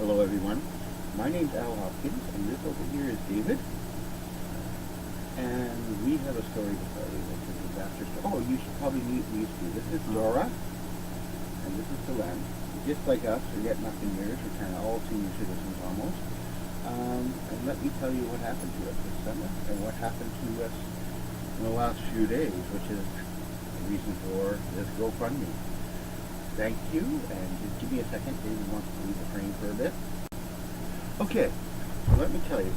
Hello everyone, my name's Al Hopkins and this over here is David, and we have a story to tell you. It's a disaster story. Oh, you should probably meet these two. This is Dora and this is Delenn. Just like us, we're getting up in years, we're kind of all senior citizens almost. And let me tell you what happened to us this summer and what happened to us in the last few days, which is the reason for this GoFundMe. Thank you, and just give me a second. David wants to leave the frame for a bit. Okay, so let me tell you.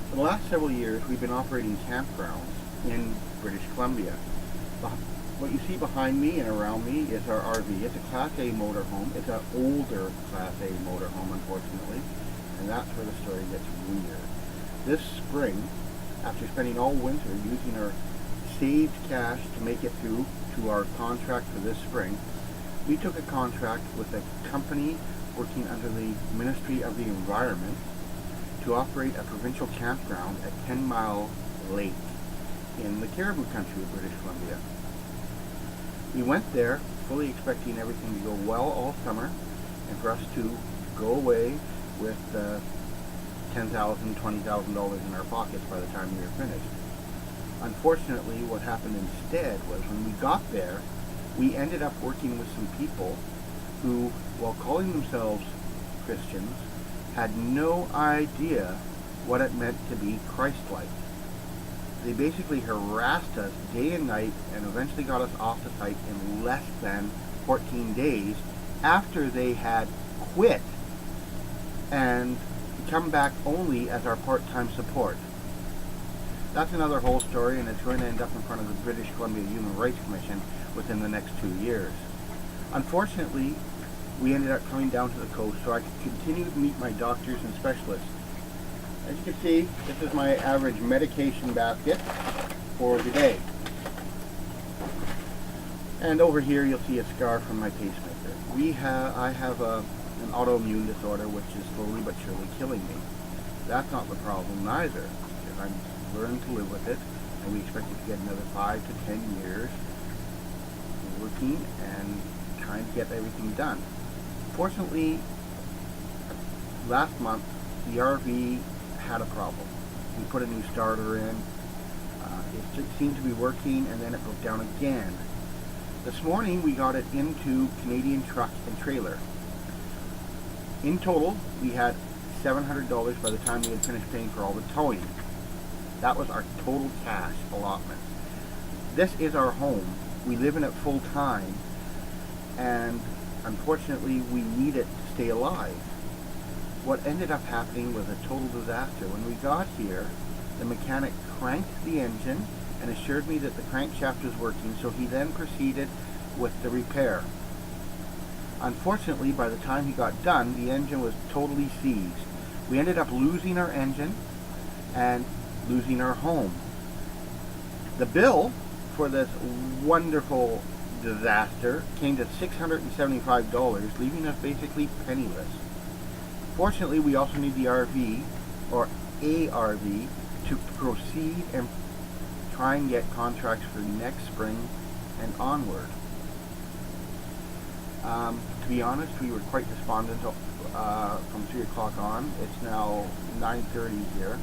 For the last several years, we've been operating campgrounds in British Columbia. What you see behind me and around me is our RV. It's a Class A motorhome. It's an older Class A motorhome, unfortunately, and that's where the story gets weird. This spring, after spending all winter using our saved cash to make it through to our contract for this spring, we took a contract with a company working under the Ministry of the Environment to operate a provincial campground at 10 Mile Lake in the Caribou country of British Columbia. We went there fully expecting everything to go well all summer and for us to go away with $10,000, $20,000 in our pockets by the time we were finished. Unfortunately, what happened instead was when we got there, we ended up working with some people who, while calling themselves Christians, had no idea what it meant to be Christ-like. They basically harassed us day and night and eventually got us off the site in less than 14 days after they had quit and come back only as our part-time support. That's another whole story, and it's going to end up in front of the British Columbia Human Rights Commission within the next 2 years. Unfortunately, we ended up coming down to the coast so I could continue to meet my doctors and specialists. As you can see, this is my average medication basket for the day. And over here you'll see a scar from my pacemaker. I have an autoimmune disorder which is slowly but surely killing me. That's not the problem neither. I'm learning to live with it, and we expect it to get another 5 to 10 years working and trying to get everything done. Fortunately, last month the RV had a problem. We put a new starter in. It seemed to be working, and then it broke down again. This morning we got it into Canadian Truck and Trailer. In total, we had $700 by the time we had finished paying for all the towing. That was our total cash allotment. This is our home. We live in it full time, and unfortunately we need it to stay alive. What ended up happening was a total disaster. When we got here, the mechanic cranked the engine and assured me that the crankshaft was working, so he then proceeded with the repair. Unfortunately, by the time he got done, the engine was totally seized. We ended up losing our engine and losing our home. The bill for this wonderful disaster came to $675, leaving us basically penniless. Fortunately, we also need the RV, or a RV, to proceed and try and get contracts for next spring and onward. To be honest, we were quite despondent from 3 o'clock on. It's now 9:30 here.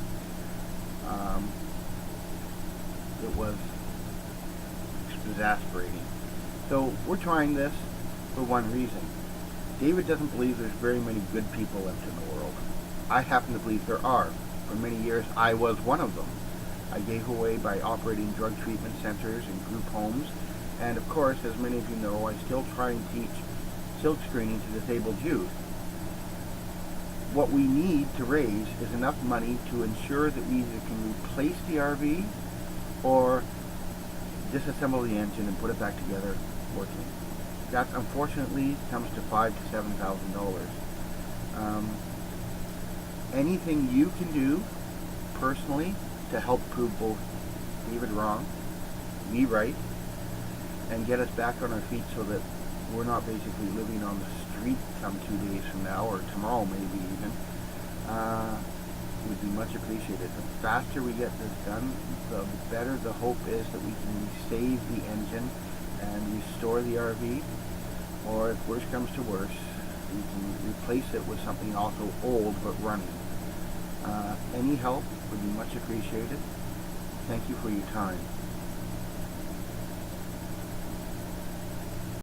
It was exasperating. So we're trying this for one reason. David doesn't believe there's very many good people left in the world. I happen to believe there are. For many years I was one of them. I gave away by operating drug treatment centers and group homes, and of course, as many of you know, I still try and teach silk screening to disabled youth. What we need to raise is enough money to ensure that we either can replace the RV or disassemble the engine and put it back together working. That unfortunately comes to $5,000 to $7,000. Anything you can do personally to help prove both David wrong, me right, and get us back on our feet so that we're not basically living on the street come 2 days from now, or tomorrow maybe even, would be much appreciated. The faster we get this done, the better the hope is that we can save the engine and restore the RV, or if worse comes to worse, we can replace it with something also old but running. Any help would be much appreciated. Thank you for your time.